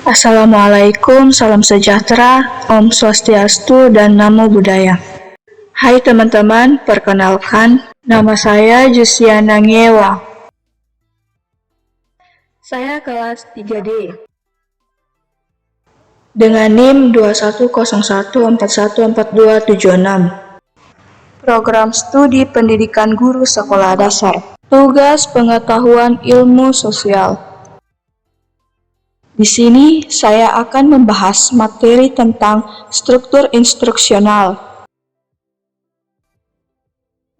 Assalamualaikum, salam sejahtera, Om Swastiastu, dan Namo Buddhaya. Hai teman-teman, perkenalkan, nama saya Jusiana Ngewa. Saya kelas 3D. Dengan NIM 2101414276. Program Studi Pendidikan Guru Sekolah Dasar. Tugas Pengetahuan Ilmu Sosial. Di sini saya akan membahas materi tentang struktur instruksional.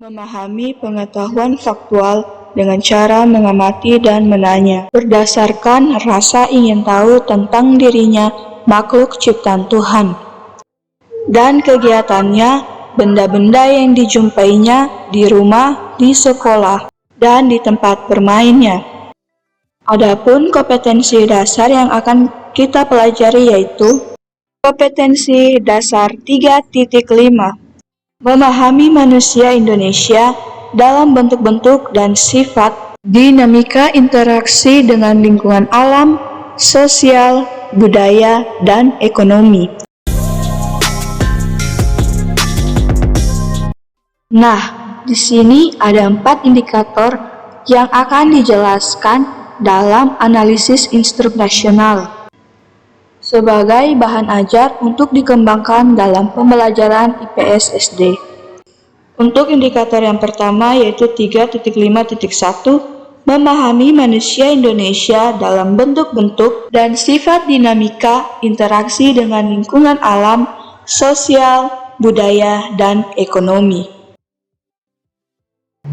Memahami pengetahuan faktual dengan cara mengamati dan menanya, berdasarkan rasa ingin tahu tentang dirinya makhluk ciptaan Tuhan, dan kegiatannya, benda-benda yang dijumpainya di rumah, di sekolah, dan di tempat bermainnya. Adapun kompetensi dasar yang akan kita pelajari yaitu kompetensi dasar 3.5. Memahami manusia Indonesia dalam bentuk-bentuk dan sifat, dinamika interaksi dengan lingkungan alam, sosial, budaya, dan ekonomi. Nah, di sini ada 4 indikator yang akan dijelaskan dalam analisis instruksional sebagai bahan ajar untuk dikembangkan dalam pembelajaran IPS SD. Untuk indikator yang pertama yaitu 3.5.1, memahami manusia Indonesia dalam bentuk-bentuk dan sifat dinamika interaksi dengan lingkungan alam, sosial, budaya, dan ekonomi.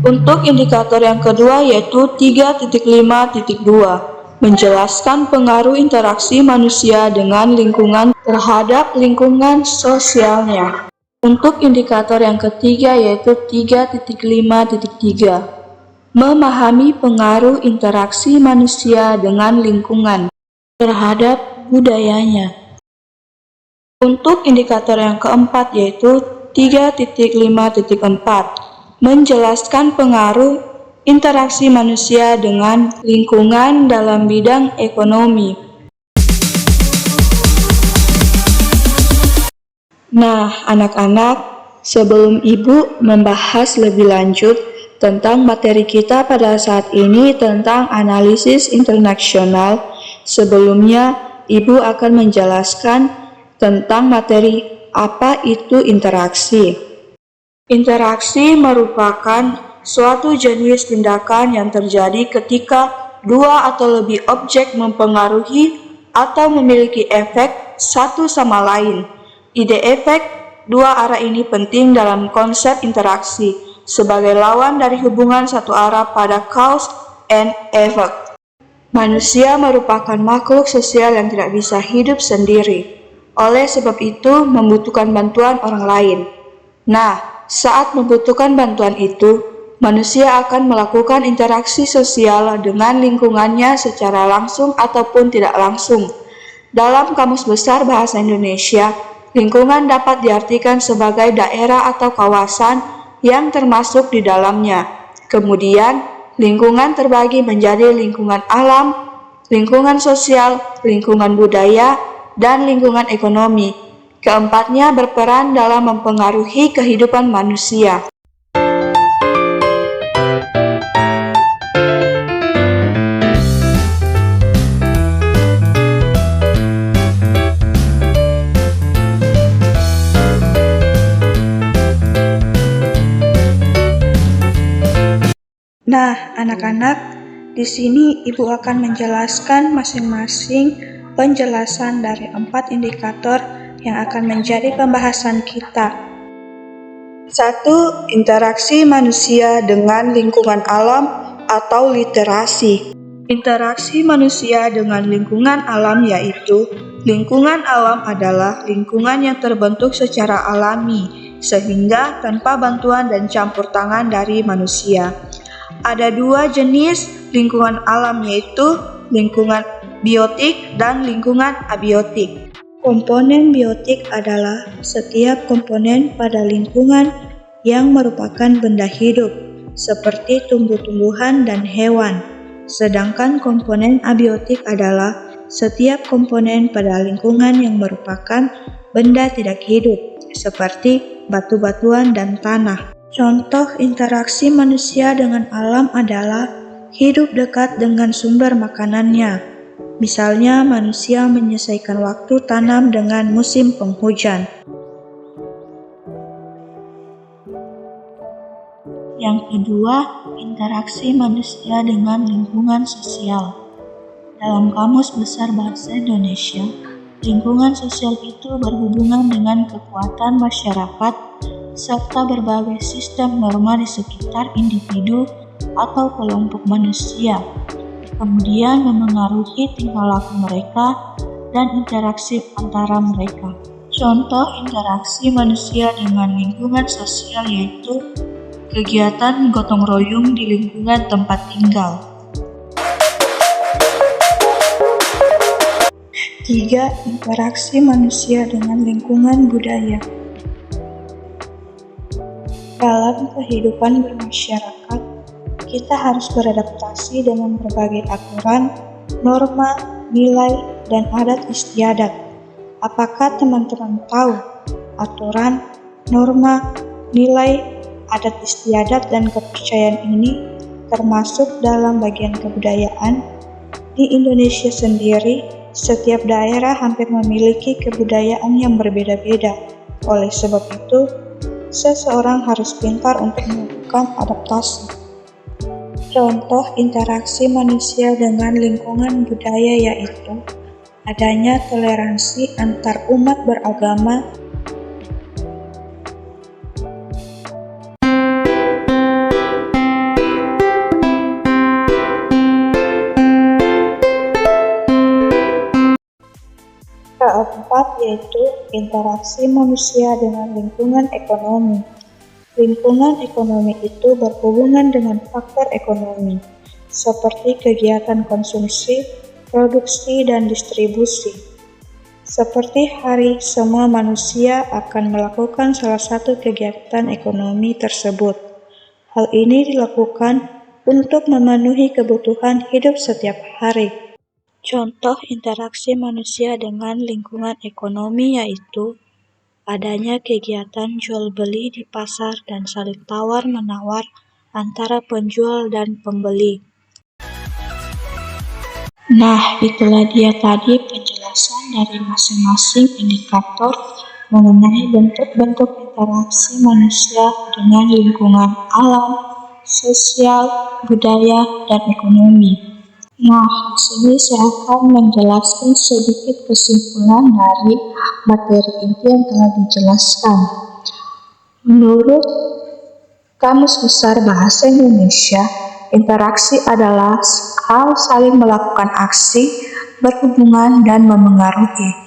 Untuk indikator yang kedua yaitu 3.5.2, menjelaskan pengaruh interaksi manusia dengan lingkungan terhadap lingkungan sosialnya. Untuk indikator yang ketiga yaitu 3.5.3, memahami pengaruh interaksi manusia dengan lingkungan terhadap budayanya. Untuk indikator yang keempat yaitu 3.5.4, menjelaskan pengaruh interaksi manusia dengan lingkungan dalam bidang ekonomi. Nah, anak-anak, sebelum Ibu membahas lebih lanjut tentang materi kita pada saat ini tentang analisis internasional, sebelumnya Ibu akan menjelaskan tentang materi apa itu interaksi. Interaksi merupakan suatu jenis tindakan yang terjadi ketika dua atau lebih objek mempengaruhi atau memiliki efek satu sama lain. Ide efek dua arah ini penting dalam konsep interaksi sebagai lawan dari hubungan satu arah pada cause and effect. Manusia merupakan makhluk sosial yang tidak bisa hidup sendiri. Oleh sebab itu, membutuhkan bantuan orang lain. Nah, saat membutuhkan bantuan itu, manusia akan melakukan interaksi sosial dengan lingkungannya secara langsung ataupun tidak langsung. Dalam Kamus Besar Bahasa Indonesia, lingkungan dapat diartikan sebagai daerah atau kawasan yang termasuk di dalamnya. Kemudian, lingkungan terbagi menjadi lingkungan alam, lingkungan sosial, lingkungan budaya, dan lingkungan ekonomi. Keempatnya berperan dalam mempengaruhi kehidupan manusia. Nah, anak-anak, di sini Ibu akan menjelaskan masing-masing penjelasan dari 4 indikator yang akan menjadi pembahasan kita. 1. Interaksi manusia dengan lingkungan alam atau literasi. Interaksi manusia dengan lingkungan alam yaitu lingkungan alam adalah lingkungan yang terbentuk secara alami sehingga tanpa bantuan dan campur tangan dari manusia. Ada 2 jenis lingkungan alam yaitu lingkungan biotik dan lingkungan abiotik. Komponen biotik adalah setiap komponen pada lingkungan yang merupakan benda hidup, seperti tumbuh-tumbuhan dan hewan. Sedangkan komponen abiotik adalah setiap komponen pada lingkungan yang merupakan benda tidak hidup, seperti batu-batuan dan tanah. Contoh interaksi manusia dengan alam adalah hidup dekat dengan sumber makanannya. Misalnya, manusia menyesuaikan waktu tanam dengan musim penghujan. Yang kedua, interaksi manusia dengan lingkungan sosial. Dalam Kamus Besar Bahasa Indonesia, lingkungan sosial itu berhubungan dengan kekuatan masyarakat serta berbagai sistem norma di sekitar individu atau kelompok manusia, kemudian memengaruhi tingkah laku mereka dan interaksi antara mereka. Contoh interaksi manusia dengan lingkungan sosial yaitu kegiatan gotong royong di lingkungan tempat tinggal. 3. Interaksi manusia dengan lingkungan budaya. Dalam kehidupan bermasyarakat, kita harus beradaptasi dengan berbagai aturan, norma, nilai, dan adat istiadat. Apakah teman-teman tahu aturan, norma, nilai, adat istiadat, dan kepercayaan ini termasuk dalam bagian kebudayaan? Di Indonesia sendiri, setiap daerah hampir memiliki kebudayaan yang berbeda-beda. Oleh sebab itu, seseorang harus pintar untuk melakukan adaptasi. Contoh interaksi manusia dengan lingkungan budaya yaitu adanya toleransi antar umat beragama, keempat yaitu interaksi manusia dengan lingkungan ekonomi. Lingkungan ekonomi itu berhubungan dengan faktor ekonomi, seperti kegiatan konsumsi, produksi, dan distribusi. Seperti hari, semua manusia akan melakukan salah satu kegiatan ekonomi tersebut. Hal ini dilakukan untuk memenuhi kebutuhan hidup setiap hari. Contoh interaksi manusia dengan lingkungan ekonomi yaitu adanya kegiatan jual-beli di pasar dan saling tawar-menawar antara penjual dan pembeli. Nah, itulah dia tadi penjelasan dari masing-masing indikator mengenai bentuk-bentuk interaksi manusia dengan lingkungan alam, sosial, budaya, dan ekonomi. Nah, di sini saya akan menjelaskan sedikit kesimpulan dari materi inti yang telah dijelaskan. Menurut Kamus Besar Bahasa Indonesia, interaksi adalah hal saling melakukan aksi, berhubungan, dan memengaruhi.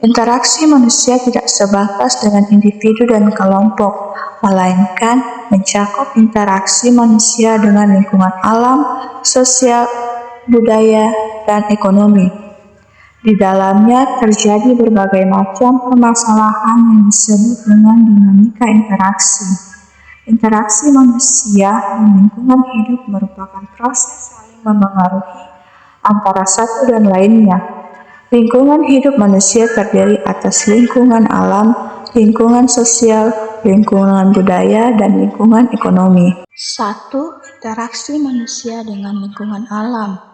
Interaksi manusia tidak sebatas dengan individu dan kelompok, melainkan mencakup interaksi manusia dengan lingkungan alam, sosial, budaya, dan ekonomi. Di dalamnya terjadi berbagai macam permasalahan yang disebut dengan dinamika interaksi. Interaksi manusia dan lingkungan hidup merupakan proses saling memengaruhi antara satu dan lainnya. Lingkungan hidup manusia terdiri atas lingkungan alam, lingkungan sosial, lingkungan budaya, dan lingkungan ekonomi. 1. Interaksi manusia dengan lingkungan alam.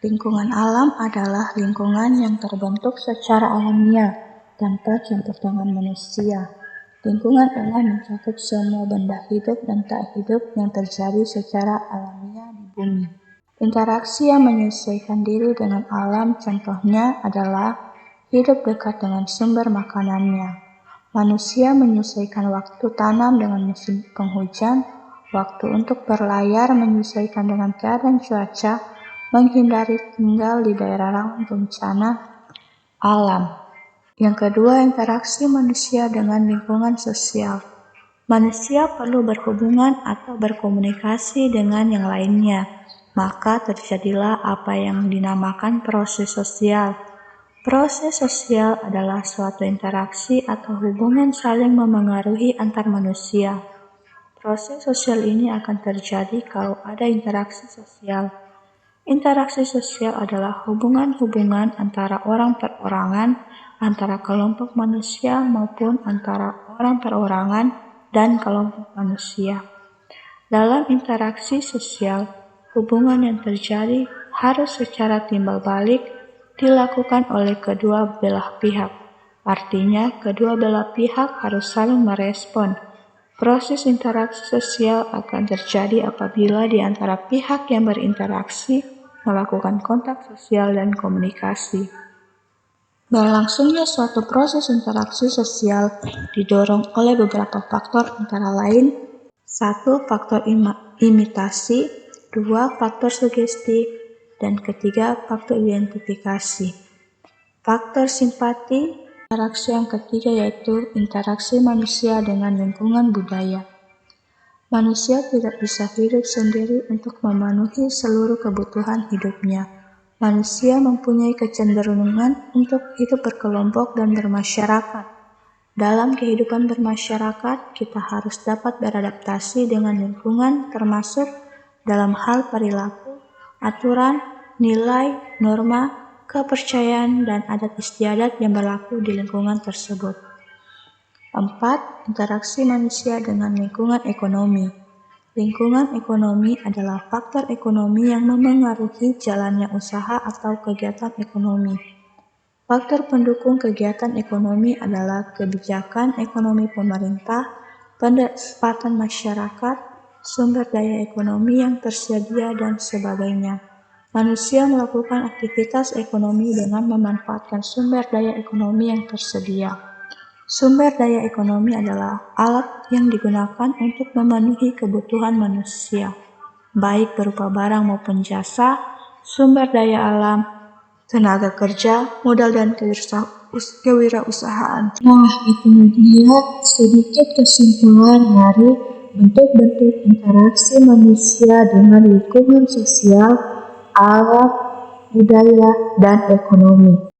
Lingkungan alam adalah lingkungan yang terbentuk secara alamiah tanpa campur tangan manusia. Lingkungan ini mencakup semua benda hidup dan tak hidup yang terjadi secara alamiah di bumi. Interaksi yang menyesuaikan diri dengan alam contohnya adalah hidup dekat dengan sumber makanannya. Manusia menyesuaikan waktu tanam dengan musim penghujan, waktu untuk berlayar menyesuaikan dengan keadaan cuaca, menghindari tinggal di daerah rawan bencana alam. Yang kedua, interaksi manusia dengan lingkungan sosial. Manusia perlu berhubungan atau berkomunikasi dengan yang lainnya. Maka terjadilah apa yang dinamakan proses sosial. Proses sosial adalah suatu interaksi atau hubungan saling memengaruhi antar manusia. Proses sosial ini akan terjadi kalau ada interaksi sosial. Interaksi sosial adalah hubungan-hubungan antara orang perorangan, antara kelompok manusia maupun antara orang perorangan dan kelompok manusia. Dalam interaksi sosial, hubungan yang terjadi harus secara timbal balik dilakukan oleh kedua belah pihak. Artinya, kedua belah pihak harus saling merespon. Proses interaksi sosial akan terjadi apabila di antara pihak yang berinteraksi melakukan kontak sosial dan komunikasi. Berlangsungnya suatu proses interaksi sosial didorong oleh beberapa faktor antara lain 1. Faktor imitasi 2. Faktor sugesti dan ketiga, faktor identifikasi. Faktor simpati. Interaksi yang ketiga yaitu interaksi manusia dengan lingkungan budaya. Manusia tidak bisa hidup sendiri untuk memenuhi seluruh kebutuhan hidupnya. Manusia mempunyai kecenderungan untuk hidup berkelompok dan bermasyarakat. Dalam kehidupan bermasyarakat, kita harus dapat beradaptasi dengan lingkungan termasuk dalam hal perilaku, aturan, nilai, norma, kepercayaan, dan adat istiadat yang berlaku di lingkungan tersebut. 4. Interaksi manusia dengan lingkungan ekonomi. Lingkungan ekonomi adalah faktor ekonomi yang memengaruhi jalannya usaha atau kegiatan ekonomi. Faktor pendukung kegiatan ekonomi adalah kebijakan ekonomi pemerintah, pendapatan masyarakat, sumber daya ekonomi yang tersedia, dan sebagainya. Manusia melakukan aktivitas ekonomi dengan memanfaatkan sumber daya ekonomi yang tersedia. Sumber daya ekonomi adalah alat yang digunakan untuk memenuhi kebutuhan manusia, baik berupa barang maupun jasa, sumber daya alam, tenaga kerja, modal, dan kewirausahaan. Nah, itu dia sedikit kesimpulan dari bentuk-bentuk interaksi manusia dengan lingkungan sosial, alam, budaya, dan ekonomi.